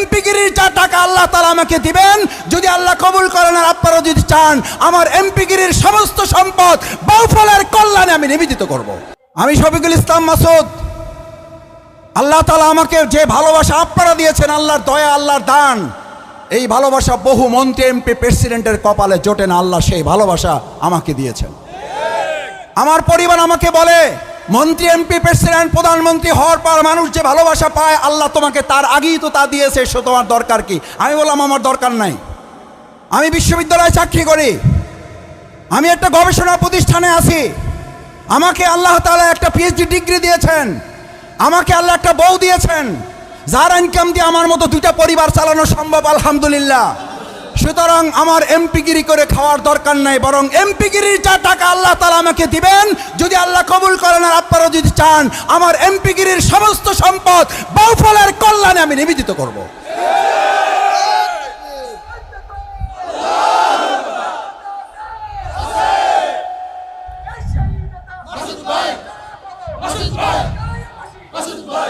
এমপিগিরির যা টাকা আল্লাহ তাআলা আমাকে দিবেন, যদি আল্লাহ কবুল করেন আর আপনারা যদি চান, আমার এমপিগিরির সমস্ত সম্পদ বাউফলের কল্যাণে আমি নিবেদিত করব। আমি শফিকুল ইসলাম মাসুদ, আল্লাহ তাআলা আমাকে যে ভালোবাসা আপনারা দিয়েছেন, আল্লাহর দয়া, আল্লাহর দান, এই ভালোবাসা বহু মন্ত্রী এমপি প্রেসিডেন্টের কপালে জোটে না, আল্লাহ সেই ভালোবাসা আমাকে দিয়েছেন। আমার পরিবার আমাকে বলে, মন্ত্রী এমপি প্রেসিডেন্ট প্রধানমন্ত্রী হওয়ার পর মানুষ যে ভালোবাসা পায়, আল্লাহ তোমাকে তার আগেই তো তা দিয়েছে, সে তোমার দরকার কি? আমি বললাম আমার দরকার নাই, আমি বিশ্ববিদ্যালয়ে চাকরি করি, আমি একটা গবেষণা প্রতিষ্ঠানে আছি, আমাকে আল্লাহ তাআলা একটা পিএইচডি ডিগ্রি দিয়েছেন, আমাকে আল্লাহ একটা বউ দিয়েছেন, যার ইনকাম দিয়ে আমার মতো দুইটা পরিবার চালানো সম্ভব, আলহামদুলিল্লাহ। সুতরাং আমার এমপিগিরি করে খাওয়ার দরকার নাই, বরং এমপিগিরির যা টাকা আল্লাহ তাআলা আমাকে দিবেন, যদি আল্লাহ কবুল করেন আর আপনারা যদি চান, আমার এমপিগিরির সমস্ত সম্পদ বাউফলের কল্যাণে আমি নিবেদিত করব।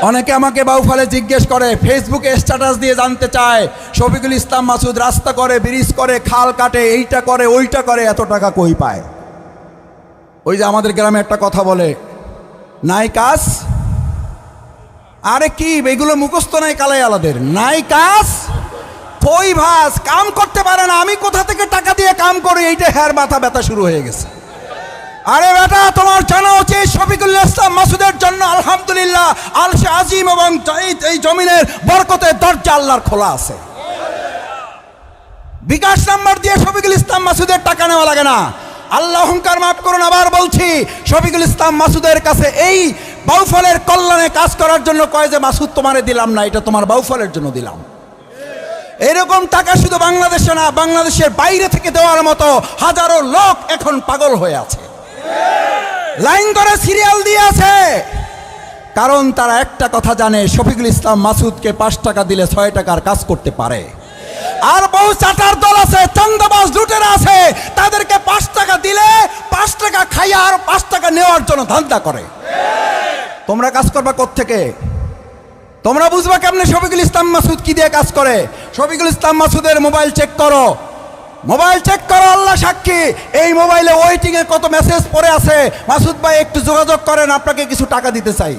অনেকে আমাকে বাউফলে জিজ্ঞেস করে, ফেসবুকে স্ট্যাটাস দিয়ে জানতে চায়, শফিকুল ইসলাম মাসুদ রাস্তা করে, ব্রিজ করে, খাল কাটে, এইটা করে, ওইটা করে, এত টাকা কই পায়? ওই যে আমাদের গ্রামে একটা কথা বলে, নাই কাজ, আরে কি এগুলো মুখস্থ নাই কালাই আলাদের, নাই কাজ কই ভাস, কাম করতে পারে না, আমি কোথা থেকে টাকা দিয়ে কাম করি, এইটা হ্যার মাথা ব্যথা শুরু হয়ে গেছে। আরে বেটা, তোমার জানা উচিত শফিকুল ইসলাম মাসুদের জন্য আলহামদুলিল্লাহ আরশে আজিম এবং এই জমিনের বরকতের দরজা আল্লাহর খোলা আছে। বিকাশ নাম্বার দিয়ে শফিকুল ইসলাম মাসুদের টাকা নেওয়া লাগে না। আল্লাহ অহংকার মাফ করুন, আবার বলছি, শফিকুল ইসলাম মাসুদের কাছে এই বাউফলের কল্যাণে কাজ করার জন্য কয় যে মাসুদ তোমারে দিলাম না, এটা তোমার বাউফলের জন্য দিলাম। এরকম টাকা শুধু বাংলাদেশে না, বাংলাদেশের বাইরে থেকে দেওয়ার মতো হাজারো লোক এখন পাগল হয়ে আছে, লাইন করে সিরিয়াল দিয়ে আছে, কারণ তারা একটা কথা জানে, শফিকুল ইসলাম মাসুদকে 5 টাকা দিলে 6 টাকার কাজ করতে পারে। আর বহু চাটার দল আছে, চান্দাবাজ লুটেরা আছে, তাদেরকে 5 টাকা দিলে 5 টাকা খাইয়া আর 5 টাকা নেওয়ার জন্য ধান্দা করে। তোমরা কাজ করবা কোত্থেকে? তোমরা বুঝবা কেমনে শফিকুল ইসলাম মাসুদ কি দিয়ে কাজ করে? শফিকুল ইসলাম মাসুদের মোবাইল চেক করো, মোবাইল চেক করো, আল্লাহ সাক্ষী, এই মোবাইলে ওয়েটিং এ কত মেসেজ পড়ে আছে, মাসুদ ভাই একটু যোগাযোগ করেন, আপনাকে কিছু টাকা দিতে চাই।